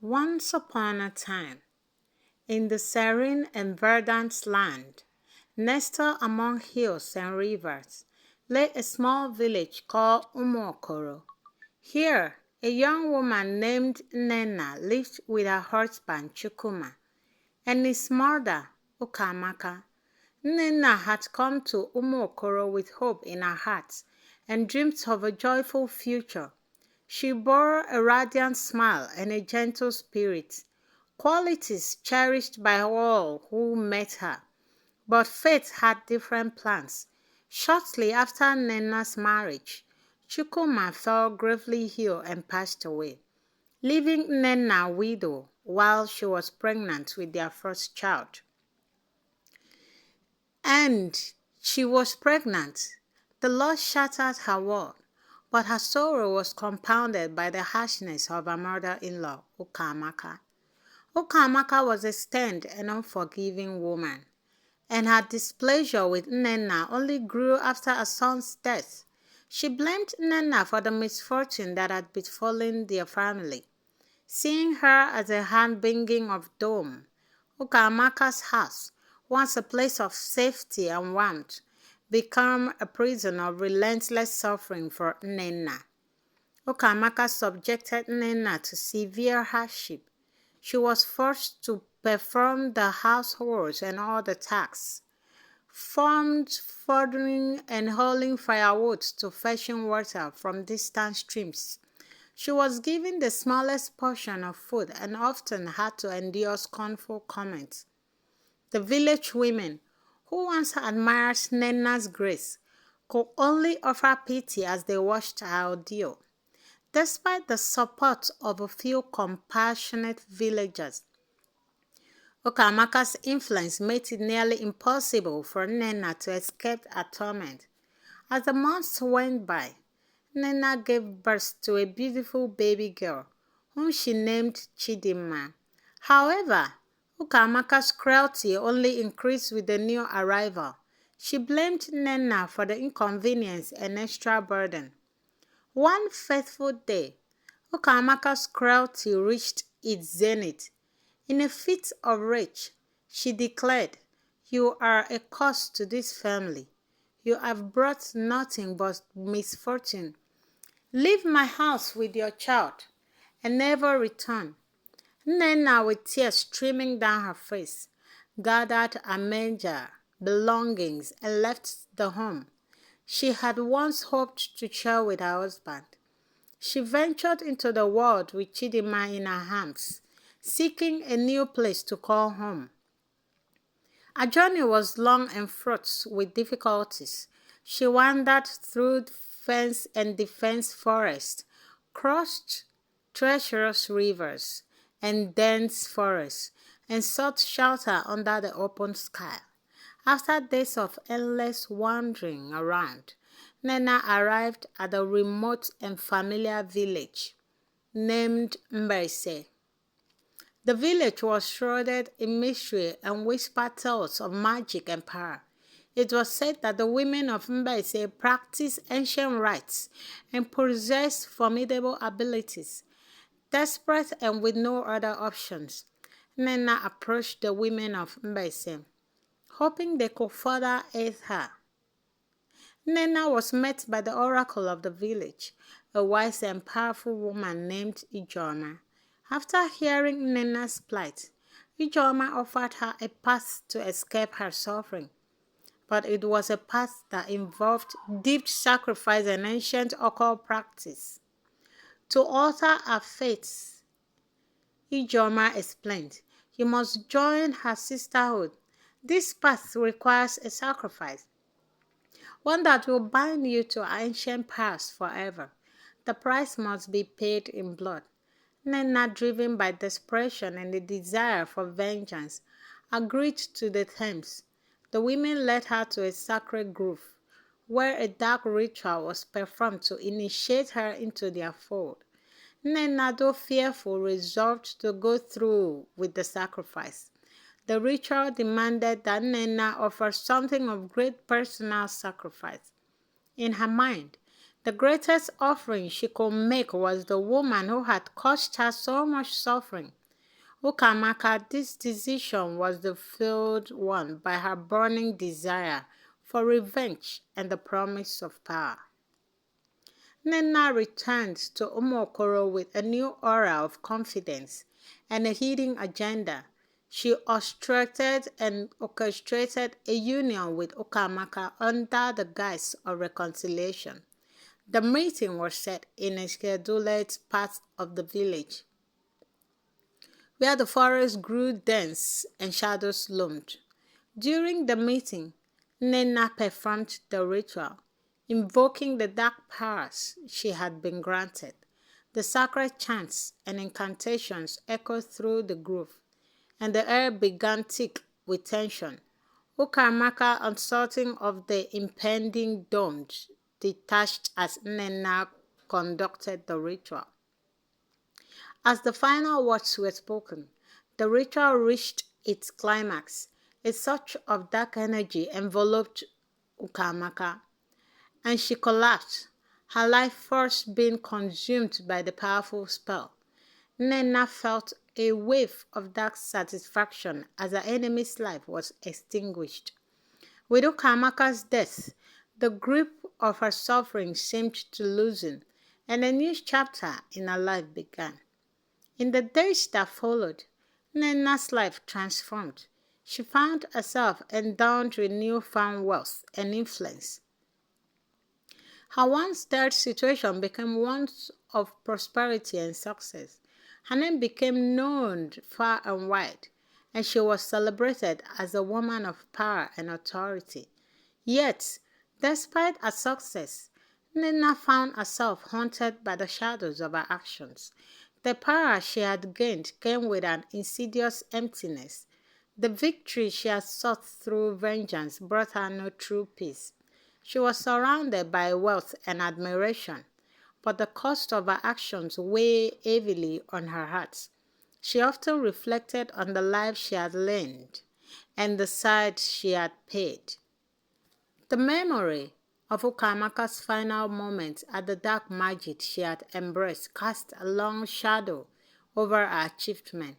Once upon a time, in the serene and verdant land, nestled among hills and rivers, lay a small village called Umuokoro. Here, a young woman named Nena lived with her husband Chukuma and his mother Ukamaka. Nena had come to Umuokoro with hope in her heart and dreamed of a joyful future. She bore a radiant smile and a gentle spirit, qualities cherished by all who met her. But fate had different plans. Shortly after Nena's marriage, Chukuma fell gravely ill and passed away, leaving Nena widow while she was pregnant with their first child. And she was pregnant. The loss shattered her world, but her sorrow was compounded by the harshness of her mother-in-law, Ukamaka. Ukamaka was a stern and unforgiving woman, and her displeasure with Nena only grew after her son's death. She blamed Nena for the misfortune that had befallen their family, seeing her as a handmaiden of Dome. Ukamaka's house, once a place of safety and warmth, became a prison of relentless suffering for Nena. Ukamaka subjected Nena to severe hardship. She was forced to perform the household and all the tasks, fording and hauling firewood to fetching water from distant streams. She was given the smallest portion of food and often had to endure scornful comments. The village women, who once admired Nena's grace, could only offer pity as they watched her ordeal. Despite the support of a few compassionate villagers, Ukamaka's influence made it nearly impossible for Nena to escape her torment. As the months went by, Nena gave birth to a beautiful baby girl, whom she named Chidinma. However, Ukamaka's cruelty only increased with the new arrival. She blamed Nena for the inconvenience and extra burden. One fateful day, Ukamaka's cruelty reached its zenith. In a fit of rage, she declared, "You are a curse to this family. You have brought nothing but misfortune. Leave my house with your child and never return." Nena, with tears streaming down her face, gathered her major belongings and left the home she had once hoped to share with her husband. She ventured into the world with Chidinma in her arms, seeking a new place to call home. Her journey was long and fraught with difficulties. She wandered through fence and defense forests, crossed treacherous rivers and dense forests, and sought shelter under the open sky. After days of endless wandering around, Nena arrived at a remote and familiar village named Mberse. The village was shrouded in mystery and whispered tales of magic and power. It was said that the women of Mberse practiced ancient rites and possessed formidable abilities. Desperate and with no other options, Nena approached the women of Mberse, hoping they could further aid her. Nena was met by the oracle of the village, a wise and powerful woman named Ijoma. After hearing Nena's plight, Ijoma offered her a path to escape her suffering, but it was a path that involved deep sacrifice and ancient occult practice. To alter her fate, Ijoma explained, "You must join her sisterhood. This path requires a sacrifice, one that will bind you to ancient past forever. The price must be paid in blood." Nena, driven by desperation and a desire for vengeance, agreed to the terms. The women led her to a sacred grove, where a dark ritual was performed to initiate her into their fold. Nena, though fearful, resolved to go through with the sacrifice. The ritual demanded that Nena offer something of great personal sacrifice. In her mind, The greatest offering she could make was the woman who had caused her so much suffering. Ukamaka, this decision was the fueled one by her burning desire for revenge and the promise of power. Nnenna returned to Umokoro with a new aura of confidence and a hidden agenda. She orchestrated a union with Ukamaka under the guise of reconciliation. The meeting was set in a scheduled part of the village, where the forest grew dense and shadows loomed. During the meeting, Nnenna performed the ritual, invoking the dark powers she had been granted. The sacred chants and incantations echoed through the grove, and the air began thick with tension. Ukamaka, uncertain of the impending doom, detached as Nnenna conducted the ritual. As the final words were spoken, the ritual reached its climax. A surge of dark energy enveloped Ukamaka, and she collapsed, her life force being consumed by the powerful spell. Nnenna felt a wave of dark satisfaction as her enemy's life was extinguished. With Ukamaka's death, the grip of her suffering seemed to loosen, and a new chapter in her life began. In the days that followed, Nnenna's life transformed. She found herself endowed with newfound wealth and influence. Her once dire situation became one of prosperity and success. Her name became known far and wide, and she was celebrated as a woman of power and authority. Yet, despite her success, Nnenna found herself haunted by the shadows of her actions. The power she had gained came with an insidious emptiness. The victory she had sought through vengeance brought her no true peace. She was surrounded by wealth and admiration, but the cost of her actions weighed heavily on her heart. She often reflected on the life she had led and the side she had paid. The memory of Ukamaka's final moment at the dark magic she had embraced cast a long shadow over her achievement.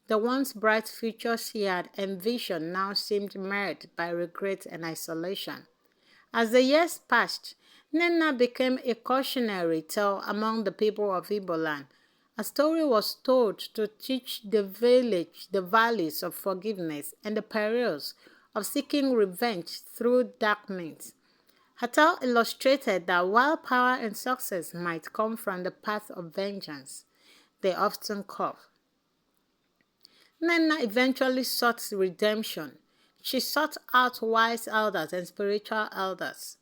The once bright future she had envisioned now seemed marred by regret and isolation. As the years passed, Nnenna became a cautionary tale among the people of Igboland. A story was told to teach the village the values of forgiveness and the perils of seeking revenge through dark means. Her tale illustrated that while power and success might come from the path of vengeance, they often curve. Nnenna eventually sought redemption. She sought out wise elders and spiritual elders,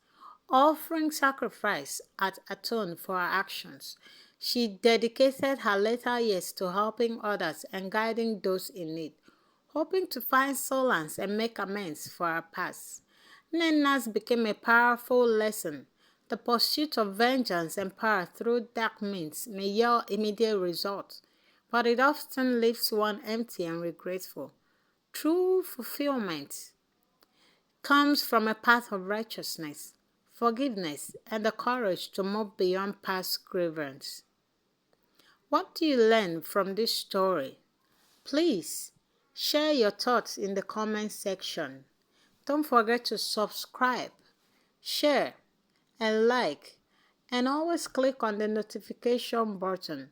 offering sacrifice at atone for her actions. She dedicated her later years to helping others and guiding those in need, hoping to find solace and make amends for her past. Nnenna's became a powerful lesson. The pursuit of vengeance and power through dark means may yield immediate results, but it often leaves one empty and regretful. True fulfillment comes from a path of righteousness, forgiveness, and the courage to move beyond past grievance. What do you learn from this story? Please share your thoughts in the comment section. Don't forget to subscribe, share, and like, and always click on the notification button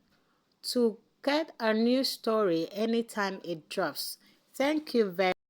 to get a new story anytime it drops. Thank you very much.